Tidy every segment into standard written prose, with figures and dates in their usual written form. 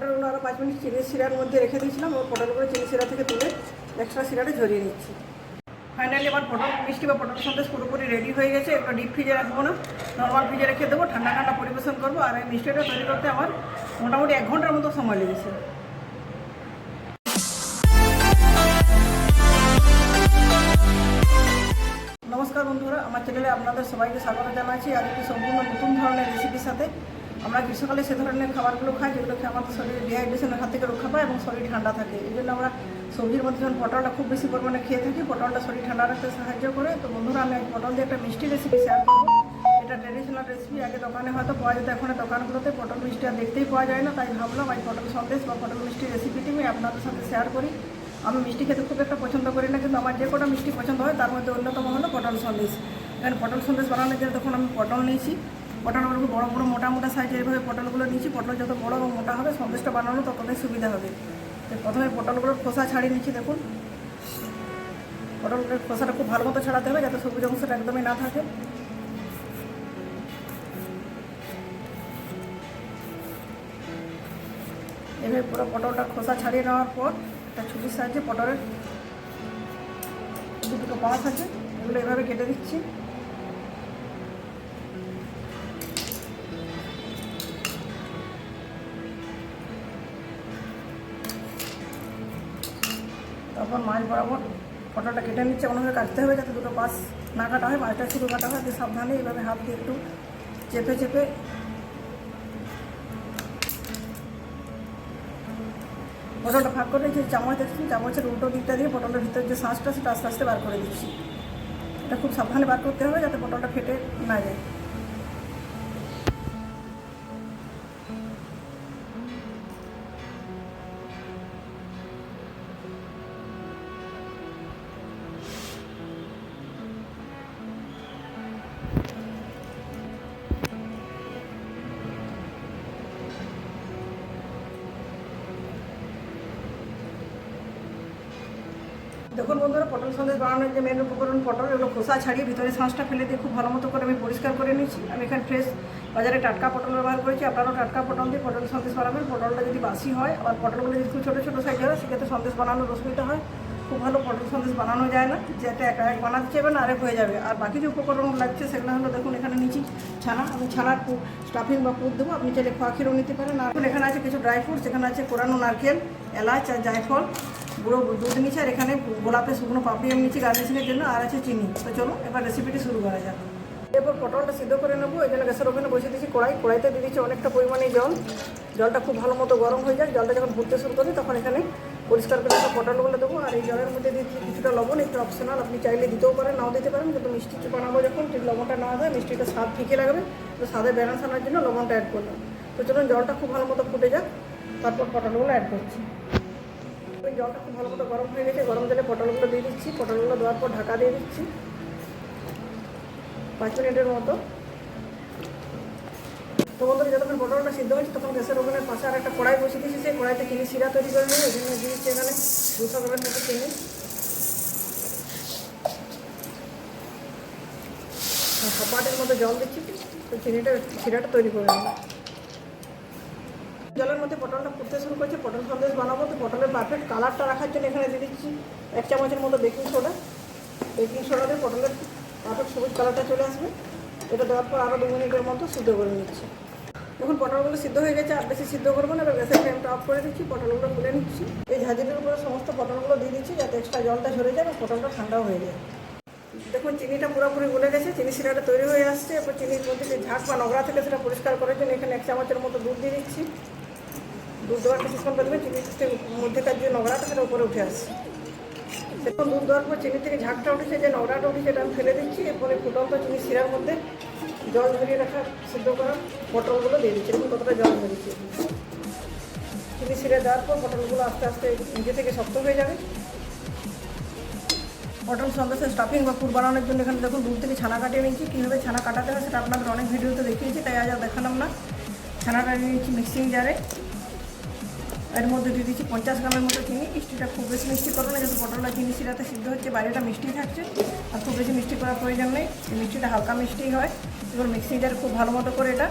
পটলগুলো আরও 5 মিনিট চিনি শিরার মধ্যে রেখে দিয়েছিলাম। ওর পটলগুলো চিনি শিরা থেকে তুলে এক্সট্রা শিরাটা ঝরিয়ে নিচ্ছি। ফাইনালি আমার পটল মিষ্টি বা পটল সন্দেশ পুরোপুরি রেডি হয়ে গেছে। একটা ডিপ ফ্রিজে রাখবো না, নর্মাল ফ্রিজে রেখে দেবো, ঠান্ডা ঠান্ডা পরিবেশন করবো। আর এই মিষ্টিটা তৈরি করতে আমার মোটামুটি 1 ঘন্টার মতো সময় লেগেছে। নমস্কার বন্ধুরা, আমার চ্যানেলে আপনাদের সবাইকে স্বাগত জানাচ্ছি। আর একটি সম্পূর্ণ নতুন ধরনের রেসিপির সাথে। আমরা গ্রীষ্মকালে সে ধরনের খাবারগুলো খাই যেগুলো খেয়ে আমাদের শরীরে ডিহাইড্রেশনের হাত থেকে রক্ষা পায় এবং শরীর ঠান্ডা থাকে। এই জন্য আমরা সবজির মধ্যে যখন পটলটা খুব বেশি পরিমাণে খেয়ে থাকি, পটলটা শরীর ঠান্ডা রাখতে সাহায্য করে। তো বন্ধুরা, আমি আজ পটল দিয়ে একটা মিষ্টি রেসিপি শেয়ার করবো। এটা ট্র্যাডিশনাল রেসিপি, আগে দোকানে হয়তো পাওয়া যেত, এখন দোকানগুলোতে পটল মিষ্টি আর দেখতেই পাওয়া যায় না। তাই ভাবলাম আজ পটল সন্দেশ বা পটল মিষ্টি রেসিপিটি আমি আপনাদের সাথে শেয়ার করি। আমি মিষ্টি খেতে খুব একটা পছন্দ করি না, কিন্তু আমার যে কটা মিষ্টি পছন্দ হয় তার মধ্যে অন্যতম হলো পটল সন্দেশ। এখানে পটল সন্দেশ বানানোর জন্য তখন আমি পটল নিয়েছি। পটলগুলো বড় বড় মোটা মোটা সাইজের এইভাবে পটলগুলো নিয়েছি। পটল যত বড় এবং মোটা হবে সন্দেশটা বানানো ততটাই সুবিধা হবে। তো প্রথমে পটলগুলোর খোসা ছাড়িয়ে নিচ্ছি। দেখুন, পটলগুলোর খোসাটা খুব ভালো মতো ছাড়াতে হবে যাতে সবুজ অংশটা একদমই না থাকে। এভাবে পুরো পটলটা খোসা ছাড়িয়ে নেওয়ার পর একটা ছুরির সাহায্যে পটলের দুটো পাশ আছে, এগুলো এভাবে কেটে দিচ্ছি। তারপর মাছ বরাবর পটলটা কেটে নিচ্ছে। এমনভাবে কাটতে হবে যাতে দুটো পাশ না কাটা হয়, মাছটা শুধু কাটা হয়। দিয়ে সাবধানে এইভাবে হাত দিয়ে একটু চেপে চেপে পটলটা ভাগ করে যে চামচ দেখছি, চামচের উল্টো দিকটা দিয়ে পটলের ভিতরে যে শাঁসটা সেটা আস্তে আস্তে বার করে দিচ্ছি। এটা খুব সাবধানে বার করতে হবে যাতে পটলটা ফেটে না যায়। দেখুন বন্ধুরা, পটল সন্দেশ বানানোর যে মেন উপকরণ পটল, এগুলো খোসা ছাড়িয়ে ভিতরে শাঁসটা ফেলে দিয়ে খুব ভালো মতো করে আমি পরিষ্কার করে নিচ্ছি। আমি এখানে ফ্রেশ বাজারে টাটকা পটল ব্যবহার করেছি। আপনারাও টাটকা পটল দিয়ে পটল সন্দেশ বানাবেন। পটলটা যদি বাসি হয়, আবার পটলগুলো যদি খুব ছোটো ছোটো সাইজের হয়, সেক্ষেত্রে সন্দেশ বানানোর অসুবিধা হয়। খুব ভালো পটল সন্দেশ বানানো যায় না, যেটা এক বানাতে চাইবেন আরেক হয়ে যাবে। আর বাকি যে উপকরণ লাগছে সেগুলো হলো, দেখুন এখানে নিচ্ছি ছানা। আমি ছানার স্টাফিং বা পুর দেবো, আপনি চাইলে খোয়া ক্ষীরও নিতে পারেন। আর এখানে আছে কিছু ড্রাই ফ্রুটস, এখানে আছে কোরানো নারকেল, এলাচ আর জায়ফল, গুঁড়ো দুধ নিচ্ছি। আর এখানে গোলাপের শুকনো পাপড়ি আমি নিচ্ছি গার্নিশিংয়ের জন্য, আর আছে চিনি। তো চলুন এবার রেসিপিটি শুরু করা যাক। এরপর পটলটা সিদ্ধ করে নেবো। এই জন্য গ্যাসের ওভেনে বসিয়ে দিচ্ছি কড়াইতে দিয়ে দিচ্ছি অনেকটা পরিমাণে জল। জলটা খুব ভালো মতো গরম হয়ে যাক। জলটা যখন ফুটতে শুরু করি তখন এখানে পরিষ্কার করে পটলগুলো দেবো। আর এই জলের মধ্যে দিচ্ছি কিছুটা লবণ, একটু অপশনাল, আপনি চাইলে দিতেও পারেন নাও দিতে পারেন। কিন্তু মিষ্টি বানাবো যখন ঠিক লবণটা না দেয় মিষ্টিটা স্বাদ ফিকে লাগবে। তো স্বাদের ব্যালেন্স আনার জন্য লবণটা অ্যাড করলাম। তো চলুন জলটা খুব ভালো মতো ফুটে যাক, তারপর পটলগুলো অ্যাড করছি। জলটা খুব ভালো মতো গরম হয়ে গেছে। গরম জলে পটলগুলো দিয়ে দিচ্ছি। পটলগুলো দেওয়ার পর ঢাকা দিয়ে দিচ্ছি 5 মিনিটের মতো। তো বন্ধুরা, যতক্ষণ পটলটা সিদ্ধ হয়েছে তখন গ্যাসের ওভেনের পাশে আর একটা কড়াই বসিয়ে দিয়েছি। সেই কড়াইতে চিনি শিরা তৈরি করে নেবে। এই জন্য দিয়ে দিচ্ছি এখানে 200 গ্রামের মতো চিনি। হাফাটের মতো জল দিচ্ছি। তো শিরাটা তৈরি করে নেব। জলের মধ্যে পটলটা ফুটতে শুরু করছে। পটল সন্দেশ বানাবো, তো পটলের পারফেক্ট কালারটা রাখার জন্য এখানে দিয়ে দিচ্ছি 1 চামচের মতো বেকিং সোডা। বেকিং সোডা দিয়ে পটলের পারফেক্ট সবুজ কালারটা চলে আসবে। এটা দেওয়ার পর আরও 2 মিনিটের মতো সিদ্ধ করে নিচ্ছি। দেখুন পটলগুলো সিদ্ধ হয়ে গেছে, আর বেশি সিদ্ধ করবো না। এবার গ্যাসের ফ্লেমটা অফ করে দিচ্ছি, পটলগুলো তুলে নিচ্ছি। এই ঝাঁঝরির উপরে সমস্ত পটলগুলো দিয়ে দিচ্ছি যাতে এক্সট্রা জলটা ঝরে যায় এবং পটলটা ঠান্ডাও হয়ে যায়। দেখুন চিনিটা পুরোপুরি গলে গেছে, চিনি শিরাটা তৈরি হয়ে আসছে। এরপর চিনির মধ্যে যে ঝাঁক বা নোংরা থেকে সেটা পরিষ্কার করার জন্য এখানে 1 চামচের মতো দুধ দিয়ে দিচ্ছি। দুধ দেওয়ার কিছুক্ষণ দেখবেন চিনির মধ্যেকার যে নোংরাটা সেটা উপরে উঠে আসছে। দেখুন দুধ দেওয়ার পর চিনি থেকে ঝাঁকটা উঠেছে, যে নোংরাটা উঠেছে এটা আমি ফেলে দিচ্ছি। এরপরে ফুটন্ত চিনি শিরার মধ্যে জল ঝরিয়ে রাখা সিদ্ধ করা পটলগুলো দিয়ে দিচ্ছি। দেখুন কতটা জল ধরেছি। চিনি শিরা দেওয়ার পর পটলগুলো আস্তে আস্তে নিজে থেকে শক্ত হয়ে যাবে। পটল সন্দেশের স্টাফিং বা পুর বানানোর জন্য এখানে দেখুন দুধ থেকে ছানা কাটিয়ে নিচ্ছি। কীভাবে ছানা কাটাতে হয় সেটা আপনাদের অনেক ভিডিওতে দেখিয়েছি, তাই আজ আর দেখালাম না। ছানাটা নিয়ে নিচ্ছি মিক্সিং জারে। এর মধ্যে দিয়ে দিচ্ছি 50 গ্রামের মতো চিনি। মিষ্টিটা খুব বেশি মিষ্টি করবো না, যেহেতু পটলটা চিনি শিরাতে সিদ্ধ হচ্ছে, বাইরেটা মিষ্টি থাকছে। আর খুব বেশি মিষ্টি করার প্রয়োজন নেই, এই মিষ্টিটা হালকা মিষ্টি হয়। এবার মিক্সিং জারে খুব ভালো মতো করে এটা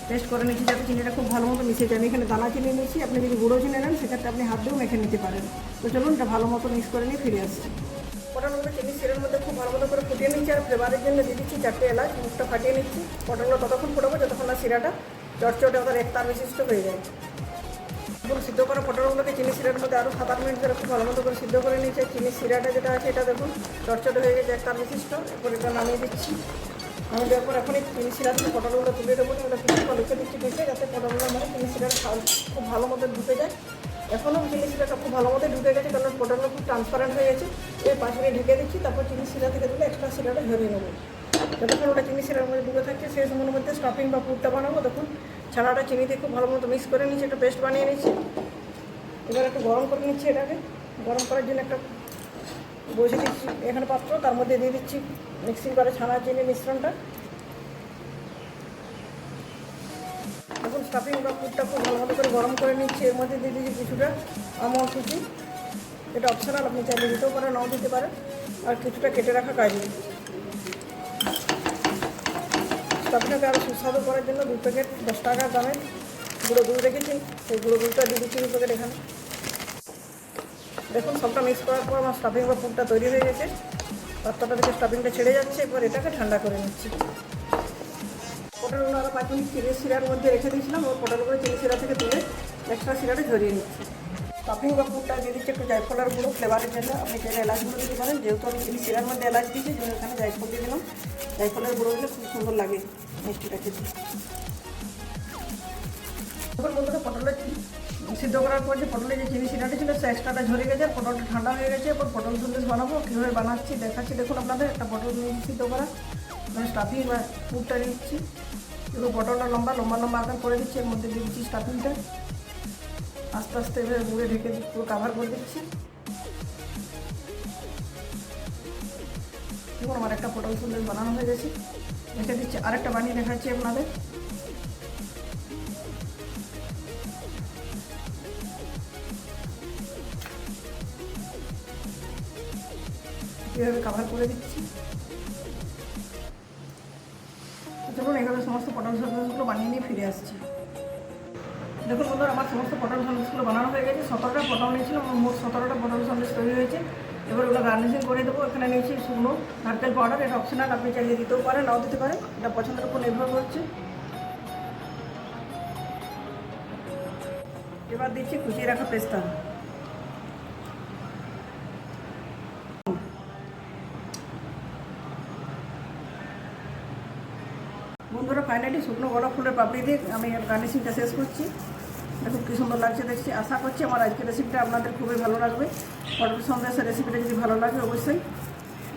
পেস্ট করে নিচ্ছি যাতে চিনিটা খুব ভালো মতো মিশে যায়। আমি এখানে দানা চিনি নিচ্ছি, আপনি যদি গুঁড়ো চিনি নেন সেক্ষেত্রে আপনি হাত দিয়েও মেখে নিতে পারেন। তো চলুন এটা ভালো মতো মিক্স করে নিয়ে ফিরে আসছি। পটলগুলো চিনি সিরের মধ্যে খুব ভালো মতো করে ফুটিয়ে নিচ্ছি আর ফ্লেভারের জন্য দিয়ে দিচ্ছি 4টে এলাচ, মুখটা ফাটিয়ে নিচ্ছি। পটলগুলো ততক্ষণ ফোটাবো যতক্ষণ না সিরাটা চটচটে ওদের একতার বিশিষ্ট হয়ে যায়। এবং সিদ্ধ করা পটলগুলোকে চিনি সিরার মধ্যে আরও 7-8 মিনিট ধরে খুব ভালো মতো করে সিদ্ধ করে নিচ্ছে। চিনি সিরাটা যেটা আছে এটা দেখুন চটচটে হয়ে গেছে একতার বিশিষ্ট। এরপর এটা নামিয়ে দিচ্ছি। আমি দেওয়ার পর এখন এই চিনি সিরা থেকে পটলগুলো তুলে দেবো, ওটা কিছুটা লিখে দিচ্ছি ঢুকে, যাতে পটলগুলো মানে চিনি সিরাটা খুব ভালো মতো ঢুকে যায়। এখনও চিনি সিরাটা খুব ভালো মতো ঢুকে গেছে, কারণ পটলগুলো খুব ট্রান্সপারেন্ট হয়ে গেছে। এই 5 মিনিট ঢেকে দিচ্ছি, তারপর চিনি সিরা থেকে দিলে এক্সট্রা সিরাটা ঝরিয়ে নেবো। যতক্ষণ ওটা চিনি সিরার মধ্যে ডুবে থাকছে সেই সময়ের মধ্যে স্টাফিং বা পুরটা বানাবো। দেখুন ছানাটা চিনিতে খুব ভালো মতো মিক্স করে নিচ্ছি, একটা পেস্ট বানিয়ে নিচ্ছি। এবার একটু গরম করে নিচ্ছি, এটাকে গরম করার জন্য একটা বসে দিচ্ছি এখানে পাত্র, তার মধ্যে দিয়ে দিচ্ছি মিক্সিং করে ছানা চিনি মিশ্রণটা। এখন স্টাফিং বা পুরটা খুব ভালো মতো করে গরম করে নিচ্ছি। এর মধ্যে দিয়ে দিচ্ছি কিছুটা আমন্ড কুচি, এটা অপশনাল, আপনি চাইলে দিতেও পারেন নাও দিতে পারেন। আর কিছুটা কেটে রাখা কাজু। স্টাফিংটাকে আরও সুস্বাদু করার জন্য 2 প্যাকেট 10 টাকা দামের গুঁড়ো দুধ রেখেছি, সেই গুঁড়ো দুধটা দিয়ে দিচ্ছি 2 প্যাকেট এখানে। দেখুন সবটা মিক্স করার পর আমার স্টাফিং বা পুরটা তৈরি হয়ে গেছে। পাত্রটা থেকে স্টাফিংটা ছেড়ে যাচ্ছে, এবার এটাকে ঠান্ডা করে নিচ্ছি। পটলগুলো আরও 5 মিনিট চিনি সিরার মধ্যে রেখে দিয়েছিলাম, ওর পটলগুলো চিনি সিরা থেকে তুলে এক্সট্রা সিরাটা ঝরিয়ে নিচ্ছি। স্টাফিং বা পুরটা দিয়ে দিচ্ছি একটু জায়ফলের গুঁড়ো ফ্লেভারের জন্য, আপনি চাইলে এলাচগুলো দিতে পারেন। যেহেতু আমি চিনি সিরার মধ্যে এলাচ দিয়েছি, জন্য এখানে জায়ফল দিয়ে দিলাম। জায়ফলের গুঁড়ো দিলে খুব সুন্দর লাগে মিষ্টিটা খেতে। তখন বন্ধুরা পটলের সিদ্ধ করার পর যে পটলের যে চিনি সিরাটা ছিল সে এক্সট্রাটা ঝরে গেছে, পটলটা ঠান্ডা হয়ে গেছে। এরপর পটল সন্দেশ বানাবো, কীভাবে বানাচ্ছি দেখাচ্ছি। দেখুন আপনাদের একটা পটল নিয়ে সিদ্ধ করা, মানে স্টাফিং বা পুরটা নিচ্ছি। এবার পটলটা লম্বা লম্বা আকার করে দিচ্ছি, এর মধ্যে দিয়ে দিচ্ছি স্টাফিংটা। আস্তে আস্তে এভাবে মুড়ে ঢেকে পুরো কাভার করে দিচ্ছি। দেখুন আমার একটা পটল সন্দেশ বানানো হয়ে গেছে, রেখে দিচ্ছি। আরেকটা বানিয়ে দেখাচ্ছি আপনাদের। এভাবে কাভার করে দিচ্ছি। চলুন এইভাবে সমস্ত পটল সন্দেশগুলো বানিয়ে নিয়ে ফিরে আসছি। দেখুন বন্ধুরা আমার সমস্ত পটল সন্দেশগুলো বানানো হয়ে গেছে। 17টা পটল নিয়েছিল, মোট 17টা পটল সন্দেশ তৈরি হয়েছে। এবার ওগুলো গার্নিশিং করে দেবো। এখানে নিয়েছি শুকনো নারকেল পাউডার, এটা অপশনাল, আপনি চাইলে দিতেও পারেন নাও দিতে পারেন, এটা পছন্দের উপর নির্ভর করছে। এবার দিচ্ছি কুচিয়ে রাখা পেস্তা। বন্ধুরা ফাইনালি শুকনো গোলাপ ফুলের পাপড়ি দিয়ে আমি গার্নিশিংটা শেষ করছি। দেখুন কী সুন্দর লাগছে দেখছি। আশা করছি আমার আজকের রেসিপিটা আপনাদের খুবই ভালো লাগবে। পটল সন্দেশের রেসিপিটা যদি ভালো লাগে অবশ্যই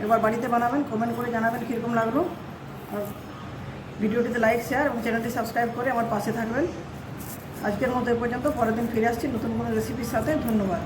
এবার বাড়িতে বানাবেন, কমেন্ট করে জানাবেন কীরকম লাগলো। আর ভিডিওটিতে লাইক শেয়ার এবং চ্যানেলটি সাবস্ক্রাইব করে আমার পাশে থাকবেন। আজকের মতো এ পর্যন্ত, পরের দিন ফিরে আসছি নতুন কোনো রেসিপির সাথে। ধন্যবাদ।